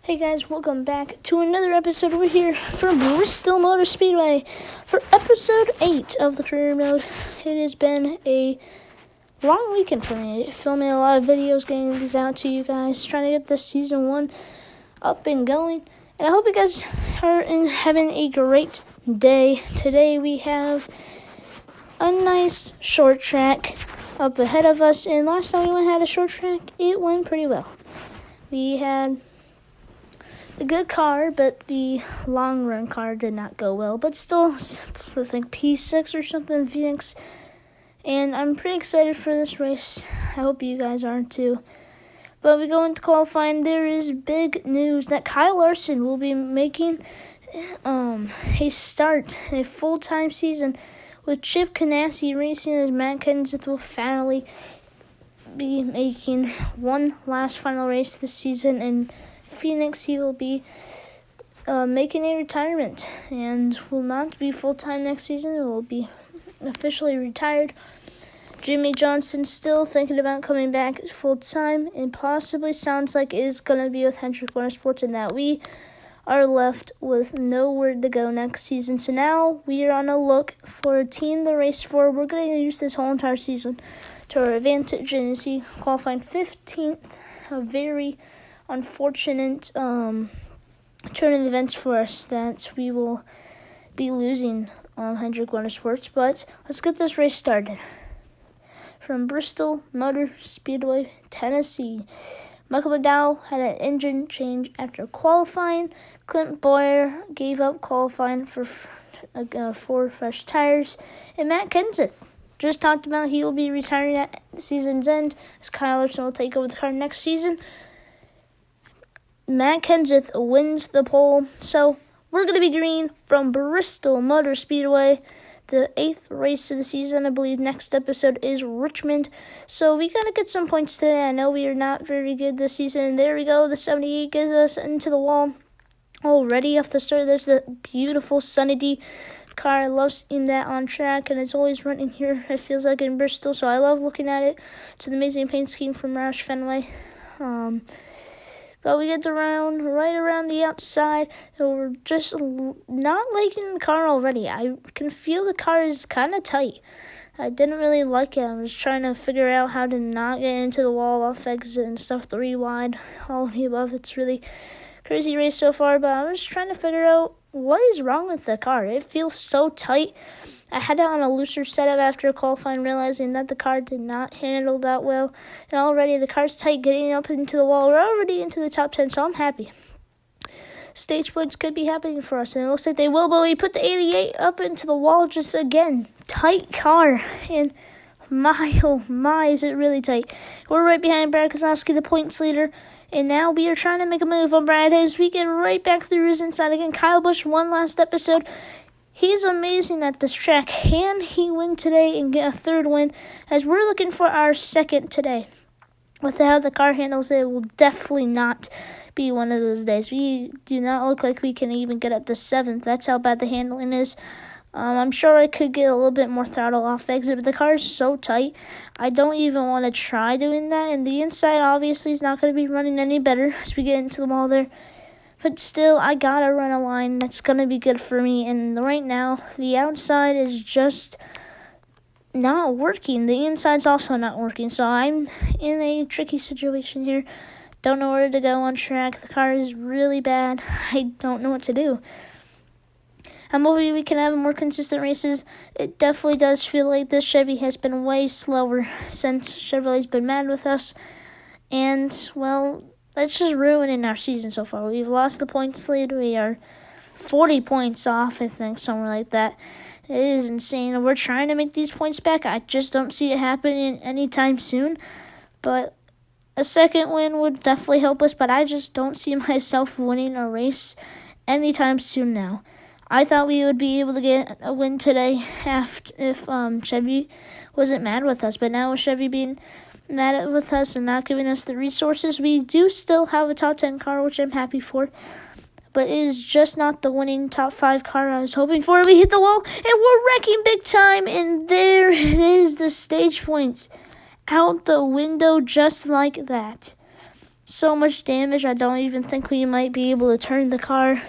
Hey guys, welcome back to another episode over here from Bristol Motor Speedway for episode 8 of the career mode. It has been a long weekend for me, filming a lot of videos, getting these out to you guys, trying to get this season 1 up and going. And I hope you guys are having a great day. Today we have a nice short track up ahead of us, and last time we had a short track, it went pretty well. We had a good car, but the long run car did not go well. But still, I think P6 or something in Phoenix. And I'm pretty excited for this race. I hope you guys are too. But we go into qualifying. There is big news that Kyle Larson will be making a start in a full-time season with Chip Ganassi racing, as Matt Kenseth will finally be making one last final race this season in Phoenix. He will be making a retirement and will not be full-time next season. It will be officially retired. Jimmy Johnson still thinking about coming back full-time, and possibly sounds like is going to be with Hendrick Motorsports, and that we are left with nowhere to go next season. So now we are on a look for a team to race for. We're going to use this whole entire season to our advantage and see qualifying 15th, a very unfortunate turn of events for us that we will be losing Hendrick Motorsports. But let's get this race started. From Bristol Motor Speedway, Tennessee, Michael McDowell had an engine change after qualifying. Clint Boyer gave up qualifying for 4 fresh tires. And Matt Kenseth just talked about he will be retiring at the season's end, as Kyle Larson will take over the car next season. Matt Kenseth wins the pole. So we're going to be green from Bristol Motor Speedway. The 8th race of the season, I believe next episode is Richmond. So we got to get some points today. I know we are not very good this season. And there we go. The 78 gets us into the wall already off the start. There's the beautiful Sunny D car. I love seeing that on track, and it's always running here, it feels like, in Bristol. So I love looking at it. It's an amazing paint scheme from Roush Fenway. But we get right around the outside, and we're just not liking the car already. I can feel the car is kind of tight. I didn't really like it. I was trying to figure out how to not get into the wall off exit and stuff, 3 wide, all of the above. It's really crazy race so far, but I was trying to figure out what is wrong with the car. It feels so tight. I had it on a looser setup after qualifying, realizing that the car did not handle that well. And already the car's tight, getting up into the wall. We're already into the top 10, so I'm happy. Stage points could be happening for us, and it looks like they will, but we put the 88 up into the wall just again. Tight car, and oh my, is it really tight. We're right behind Brad Keselowski, the points leader. And now we are trying to make a move on Brad as we get right back through his inside again. Kyle Busch won last episode. He's amazing at this track. Can he win today and get a 3rd win? As we're looking for our 2nd today. With how the car handles it, will definitely not be one of those days. We do not look like we can even get up to 7th. That's how bad the handling is. I'm sure I could get a little bit more throttle off exit, but the car is so tight, I don't even want to try doing that. And the inside obviously is not going to be running any better as we get into the wall there. But still, I got to run a line that's going to be good for me. And right now, the outside is just not working. The inside's also not working. So I'm in a tricky situation here. Don't know where to go on track. The car is really bad. I don't know what to do. I'm hoping we can have more consistent races. It definitely does feel like this Chevy has been way slower since Chevrolet's been mad with us. And, well, that's just ruining our season so far. We've lost the points lead. We are 40 points off, I think, somewhere like that. It is insane. We're trying to make these points back. I just don't see it happening anytime soon. But a 2nd win would definitely help us, but I just don't see myself winning a race anytime soon now. I thought we would be able to get a win today if Chevy wasn't mad with us. But now with Chevy being mad with us and not giving us the resources, we do still have a top 10 car, which I'm happy for. But it is just not the winning top 5 car I was hoping for. We hit the wall, and we're wrecking big time. And there it is, the stage points out the window just like that. so much damage. I don't even think we might be able to turn the car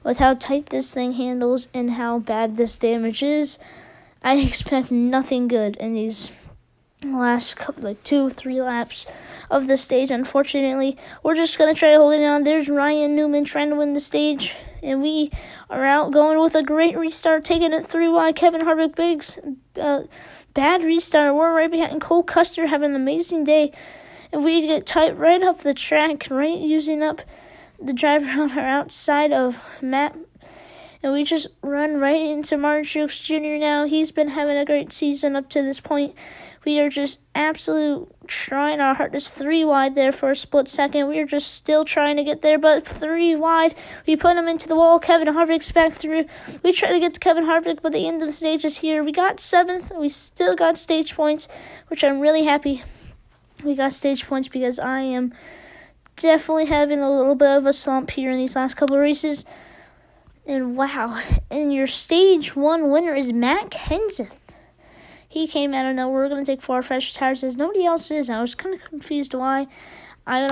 with how tight this thing handles and how bad this damage is. I expect nothing good in these last couple, 2-3 laps of the stage. Unfortunately, we're just going to try to hold it on. There's Ryan Newman trying to win the stage, and we are out going with a great restart, taking it 3 wide. Kevin Harvick, bad restart. We're right behind. Cole Custer having an amazing day, and we get tight right up the track, right using up the driver on our outside of Matt. And we just run right into Martin Truex Jr. now. He's been having a great season up to this point. We are just absolute trying our hardest. 3 wide there for a split second. We are just still trying to get there, but 3 wide. We put him into the wall. Kevin Harvick's back through. We try to get to Kevin Harvick, but the end of the stage is here. We got 7th. We still got stage points, which I'm really happy we got stage points because I am definitely having a little bit of a slump here in these last couple of races. And wow, and your stage 1 winner is Matt Kenseth. He came out of nowhere. We're going to take 4 fresh tires as nobody else is. I was kind of confused why. I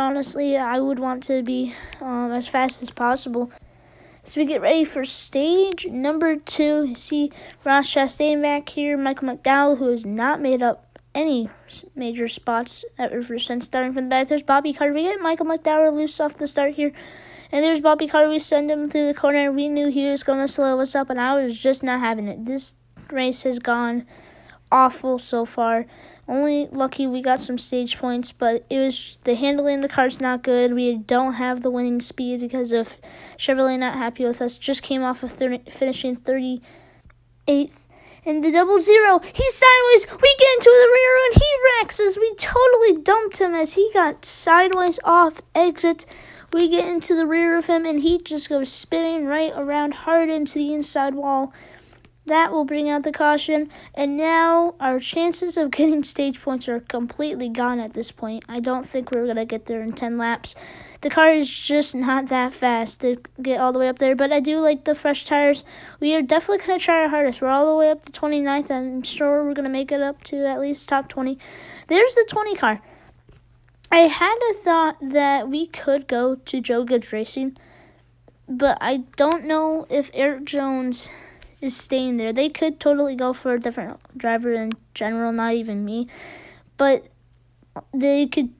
would want to be as fast as possible. So we get ready for stage number 2. You see Ross Chastain back here, Michael McDowell, who has not made up any major spots ever since starting from the back. There's Bobby Carter. We get Michael McDowell loose off the start here. And there's Bobby Carter. We send him through the corner. We knew he was going to slow us up, and I was just not having it. This race has gone awful so far. Only lucky we got some stage points, but it was the handling of the car's not good. We don't have the winning speed because of Chevrolet not happy with us. Just came off of finishing 38th. And the 0-0, he's sideways. We get into the rear and he wrecks us. We totally dumped him as he got sideways off exit. We get into the rear of him, and he just goes spinning right around hard into the inside wall. That will bring out the caution, and now our chances of getting stage points are completely gone at this point. I don't think we're going to get there in 10 laps. The car is just not that fast to get all the way up there, but I do like the fresh tires. We are definitely going to try our hardest. We're all the way up to 29th. I'm sure we're going to make it up to at least top 20. There's the 20 car. I had a thought that we could go to Joe Gibbs Racing, but I don't know if Eric Jones is staying there. They could totally go for a different driver in general, not even me, but they could,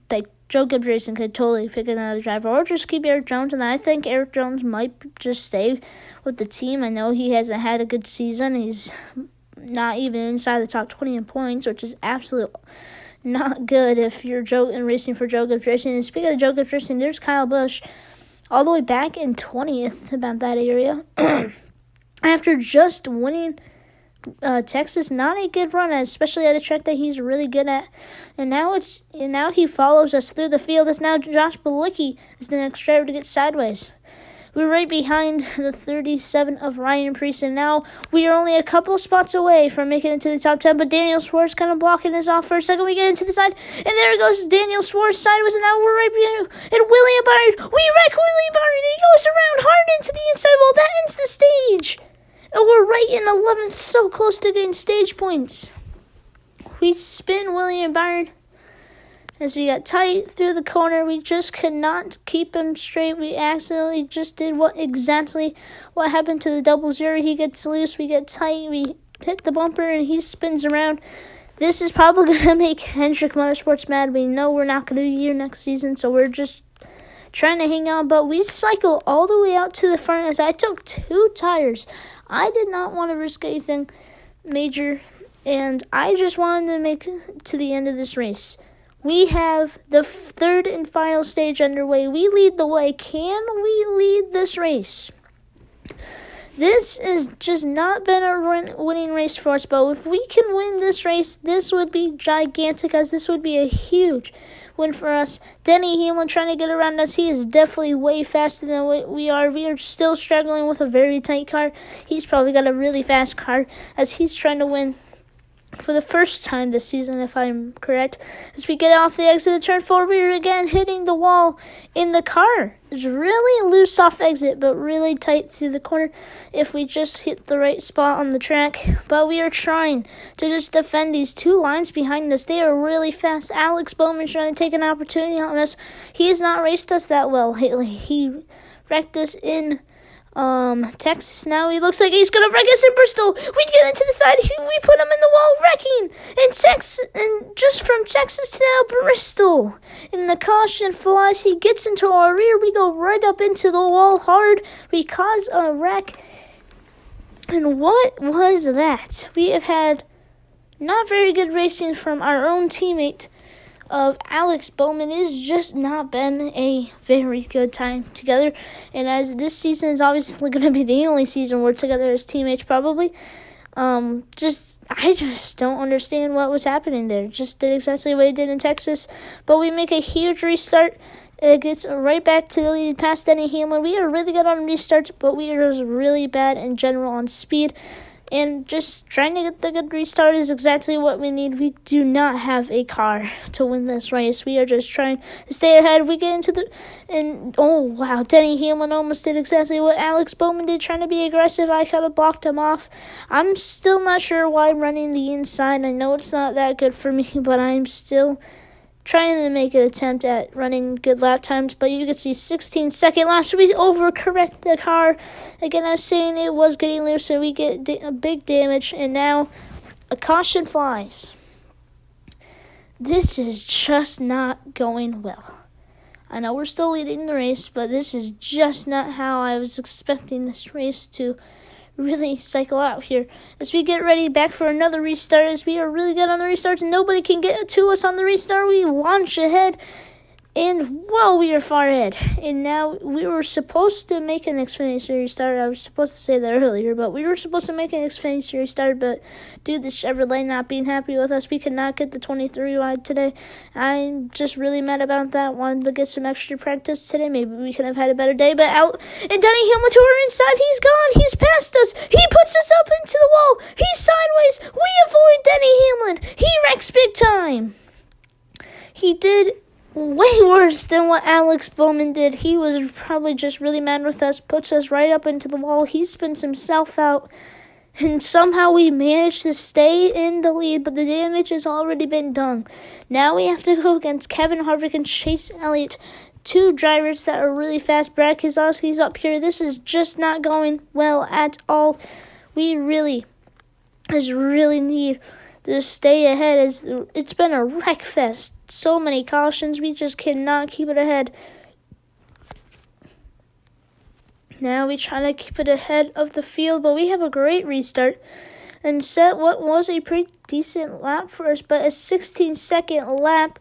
Joe Gibbs Racing could totally pick another driver or just keep Eric Jones, and I think Eric Jones might just stay with the team. I know he hasn't had a good season. He's not even inside the top 20 in points, which is absolutely not good if you're racing for Joe Gibbs Racing. And speaking of Joe Gibbs Racing, there's Kyle Busch all the way back in 20th, about that area. After just winning Texas, not a good run, especially at a track that he's really good at. And now he follows us through the field. It's now Josh Bilicki is the next driver to get sideways. We're right behind the 37 of Ryan Preece, and now we are only a couple spots away from making it to the top 10, but Daniel Suarez kind of blocking us off for a second. We get into the side, and there goes Daniel Suarez sideways, and now we're right behind and William Byron. We wreck William Byron, and he goes around hard into the inside wall. That ends the stage. And we're right in 11th, so close to getting stage points. We spin William Byron as we got tight through the corner. We just could not keep him straight. We accidentally just did exactly what happened to the 0-0. He gets loose, we get tight, we hit the bumper, and he spins around. This is probably going to make Hendrick Motorsports mad. We know we're not going to be here next season, so we're just trying to hang on, but we cycle all the way out to the front as I took 2 tires. I did not want to risk anything major, and I just wanted to make it to the end of this race. We have the 3rd and final stage underway. We lead the way. Can we lead this race? This has just not been a winning race for us, but if we can win this race, this would be gigantic, as this would be a huge win for us. Denny Hamlin trying to get around us. He is definitely way faster than we are. We are still struggling with a very tight car. He's probably got a really fast car as he's trying to win for the first time this season, if I'm correct. As we get off the exit of turn 4, we are again hitting the wall in the car. It's really loose off exit, but really tight through the corner if we just hit the right spot on the track. But we are trying to just defend these two lines behind us. They are really fast. Alex Bowman's trying to take an opportunity on us. He has not raced us that well lately. He wrecked us in Texas. Now he looks like he's gonna wreck us in Bristol. We get into the side. We put him in the wall, wrecking in Texas, and just from Texas to now Bristol. And the caution flies. He gets into our rear. We go right up into the wall hard. We cause a wreck. And what was that? We have had not very good racing from our own teammate of Alex Bowman. It has just not been a very good time together. And as this season is obviously going to be the only season we're together as teammates probably, I just don't understand what was happening there. Just did exactly what he did in Texas. But we make a huge restart. It gets right back to the lead past Denny Hamlin. We are really good on restarts, but we are just really bad in general on speed. And just trying to get the good restart is exactly what we need. We do not have a car to win this race. We are just trying to stay ahead. We get into oh wow, Denny Hamlin almost did exactly what Alex Bowman did, trying to be aggressive. I could have blocked him off. I'm still not sure why I'm running the inside. I know it's not that good for me, but I'm still trying to make an attempt at running good lap times, but you can see 16-second laps. We overcorrect the car. Again, I was saying it was getting loose, so we get a big damage, and now a caution flies. This is just not going well. I know we're still leading the race, but this is just not how I was expecting this race to really cycle out here. As we get ready back for another restart, as we are really good on the restarts and nobody can get to us on the restart, we launch ahead, and whoa, we are far ahead. And now we were supposed to make an Xfinity restart. I was supposed to say that earlier, but we were supposed to make an Xfinity restart, but due to the Chevrolet not being happy with us, we could not get the 23 wide today. I'm just really mad about that. Wanted to get some extra practice today. Maybe we could have had a better day, but out and Denny Hamlin to our inside. He's gone. He's past us. He puts us up into the wall. He's sideways. We avoid Denny Hamlin. He wrecks big time. He did way worse than what Alex Bowman did. He was probably just really mad with us, puts us right up into the wall. He spins himself out, and somehow we managed to stay in the lead, but the damage has already been done. Now we have to go against Kevin Harvick and Chase Elliott, two drivers that are really fast. Brad Keselowski's up here. This is just not going well at all. We really need to stay ahead, as it's been a wreck fest. So many cautions, we just cannot keep it ahead. Now we try to keep it ahead of the field, but we have a great restart and set what was a pretty decent lap for us, but a 16-second lap.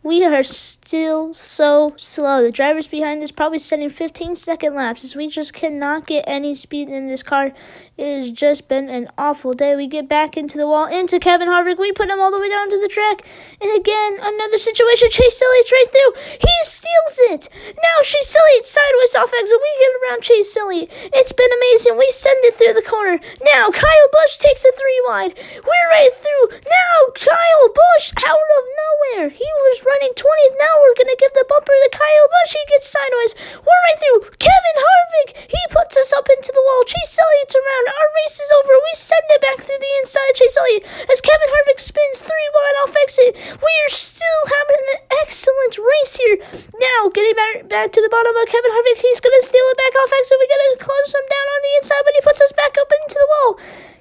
We are still so slow. The drivers behind us probably setting 15-second laps, as we just cannot get any speed in this car. It has just been an awful day. We get back into the wall, into Kevin Harvick. We put him all the way down to the track. And again, another situation. Chase Elliott's right through. He steals it. Now Chase Elliott sideways off exit. We get around Chase Elliott. It's been amazing. We send it through the corner. Now Kyle Busch takes a 3 wide. We're right through. Now Kyle Busch out of nowhere. He was running 20th. Now we're going to give the bumper to Kyle Busch. He gets sideways. We're right through. Kevin Harvick. He puts us up into the wall. Chase Elliott's around. Our race is over. We send it back through the inside of Chase Elliott as Kevin Harvick spins 3 wide off exit. We are still having an excellent race here. Now, getting back to the bottom of Kevin Harvick. He's going to steal it back off exit. We got to close him down on the inside, but he puts us back up into the wall.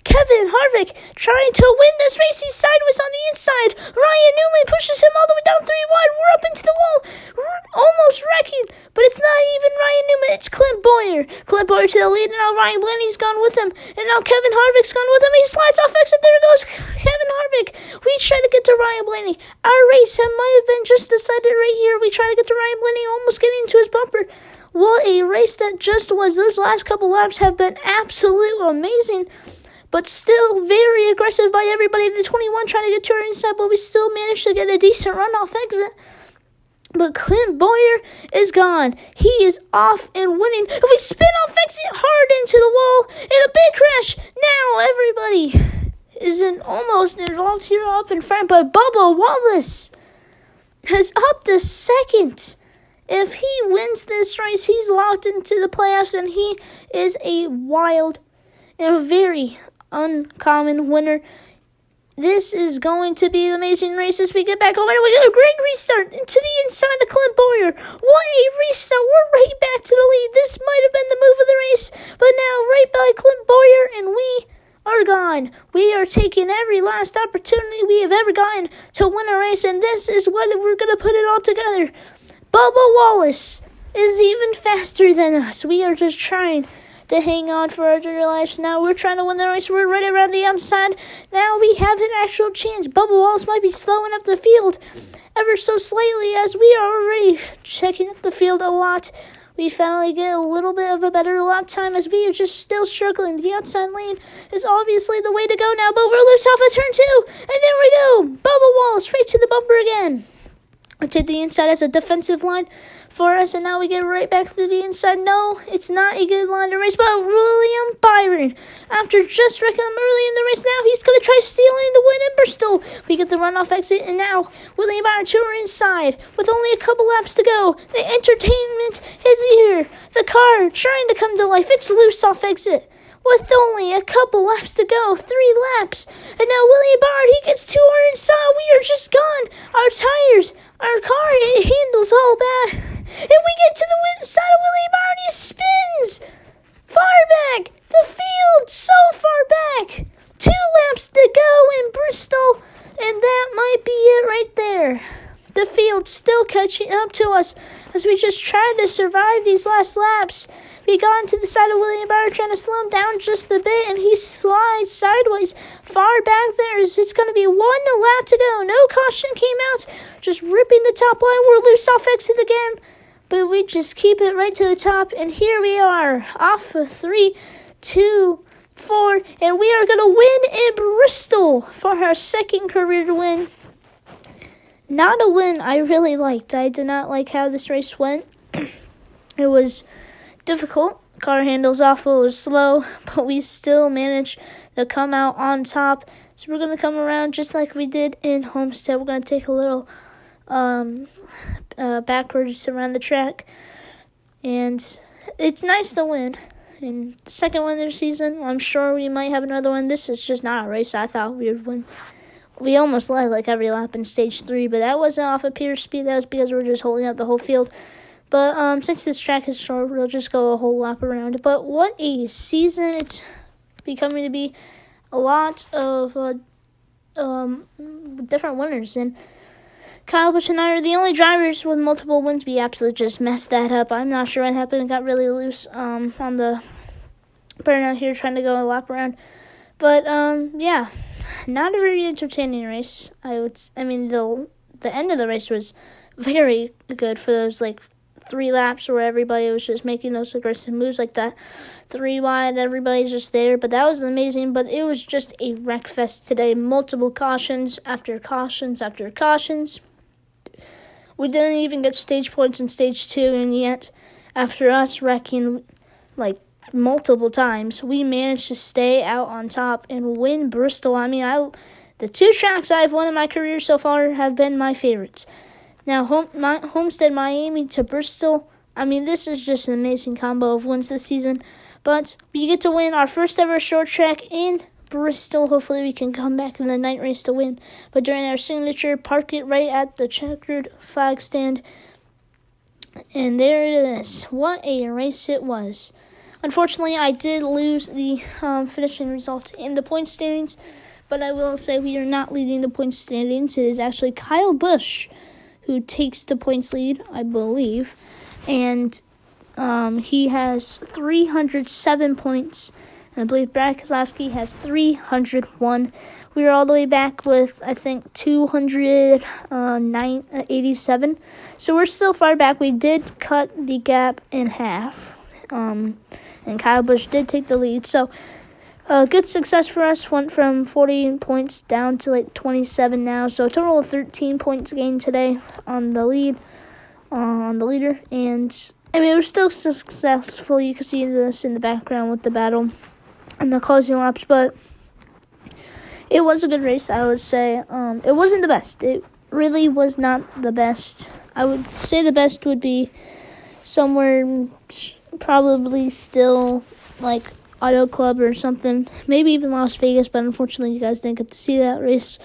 Kevin Harvick trying to win this race. He's sideways on the inside. Ryan Newman pushes him all the way down 3 wide. We're up into the wall. Almost wrecking, but it's not even Ryan Newman. It's Clint Boyer. Clint Boyer to the lead, and now Ryan Blaney's gone with him. And now Kevin Harvick's gone with him. He slides off exit. There goes Kevin Harvick. We try to get to Ryan Blaney. Our race might have been just decided right here. We try to get to Ryan Blaney, almost getting into his bumper. What a race that just was. Those last couple laps have been absolutely amazing, but still very aggressive by everybody. The 21 trying to get to our inside, but we still managed to get a decent run off exit. But Clint Boyer is gone. He is off and winning. We spin off exit hard into the wall in a big crash. Now everybody isn't almost an volunteer up in front, but Bubba Wallace has up to second. If he wins this race, he's locked into the playoffs, and he is a wild and a very uncommon winner. This is going to be an amazing race as we get back home, and we got a great restart into the inside of Clint Boyer. What a restart. We're right back to the lead. This might have been the move of the race, but now right by Clint Boyer, and we are gone. We are taking every last opportunity we have ever gotten to win a race, and this is what we're going to put it all together. Bubba Wallace is even faster than us. We are just trying to hang on for our dear lives. Now we're trying to win the race. We're right around the outside. Now we have an actual chance. Bubba Wallace might be slowing up the field ever so slightly as we are already checking up the field a lot. We finally get a little bit of a better lap time as we are just still struggling. The outside lane is obviously the way to go now, but we're loose off of turn 2. And there we go. Bubba Wallace right to the bumper again. We take the inside as a defensive line for us, and now we get right back through the inside. No, it's not a good line to race, but William Byron, after just wrecking him early in the race, now he's going to try stealing the win in Bristol. We get the runoff exit, and now William Byron, 2 are inside with only a couple laps to go. The entertainment is here. The car trying to come to life. It's loose off exit with only a couple laps to go, 3 laps. And now William Byron, he gets 2 are inside. We are just gone. Our tires, our car, it handles all bad. And we get to the side of William Byron, he spins far back. The field so far back. 2 laps to go in Bristol, and that might be it right there. The field still catching up to us as we just try to survive these last laps. We got into the side of William Byron trying to slow him down just a bit, and he slides sideways far back there. It's going to be 1 lap to go. No caution came out, just ripping the top line. We're loose off exit again, but we just keep it right to the top, and here we are off of 3, 2, 4, and we are going to win in Bristol for our second career win. Not a win I really liked. I did not like how this race went. It was difficult. Car handles awful. It was slow, but we still managed to come out on top. So we're going to come around just like we did in Homestead. We're going to take a little backwards around the track. And it's nice to win. And the second win of the season, I'm sure we might have another one. This is just not a race I thought we would win. We almost led like every lap in stage 3, but that wasn't off of pure speed. That was because we were just holding up the whole field. But since this track is short, we'll just go a whole lap around. But what a season it's becoming to be. A lot of different winners. And Kyle Busch and I are the only drivers with multiple wins. We absolutely just messed that up. I'm not sure what happened. It got really loose on the burnout here trying to go a lap around. But, yeah, not a very entertaining race. The end of the race was very good for those, 3 laps where everybody was just making those aggressive moves like that. 3 wide, everybody's just there. But that was amazing. But it was just a wreck fest today. Multiple cautions after cautions after cautions. We didn't even get stage points in stage 2, and yet, after us wrecking, multiple times, we managed to stay out on top and win Bristol. The 2 tracks I've won in my career so far have been my favorites. Now, Homestead, Miami to Bristol, this is just an amazing combo of wins this season. But we get to win our first ever short track in Bristol. Hopefully we can come back in the night race to win. But during our signature, park it right at the checkered flag stand. And there it is. What a race it was. Unfortunately, I did lose the finishing result in the point standings, but I will say we are not leading the point standings. It is actually Kyle Busch who takes the points lead, I believe, and he has 307 points, and I believe Brad Keselowski has 301. We are all the way back with, I think, 287, so we're still far back. We did cut the gap in half. And Kyle Busch did take the lead. So, good success for us. Went from 40 points down to 27 now. So, a total of 13 points gained today on the leader. And, it was still successful. You can see this in the background with the battle and the closing laps. But It was a good race, I would say. It wasn't the best. It really was not the best. I would say the best would be somewhere probably still like Auto Club or something. Maybe even Las Vegas, but unfortunately you guys didn't get to see that race.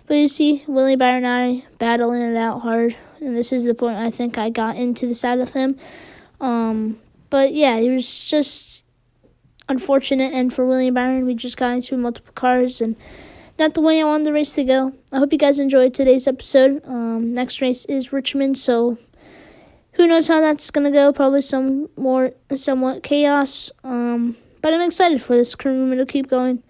But you see, Willie Byron and I battling it out hard. And this is the point I think I got into the side of him. But yeah, it was just unfortunate. And for Willie Byron, we just got into multiple cars and not the way I wanted the race to go. I hope you guys enjoyed today's episode. Next race is Richmond, so who knows how that's going to go. Probably somewhat chaos. But I'm excited for this crew room. It'll keep going.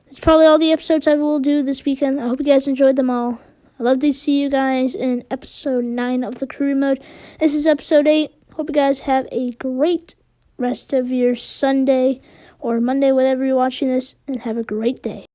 That's probably all the episodes I will do this weekend. I hope you guys enjoyed them all. I'd love to see you guys in episode 9 of the career mode. This is episode 8. Hope you guys have a great rest of your Sunday or Monday, whatever you're watching this, and have a great day.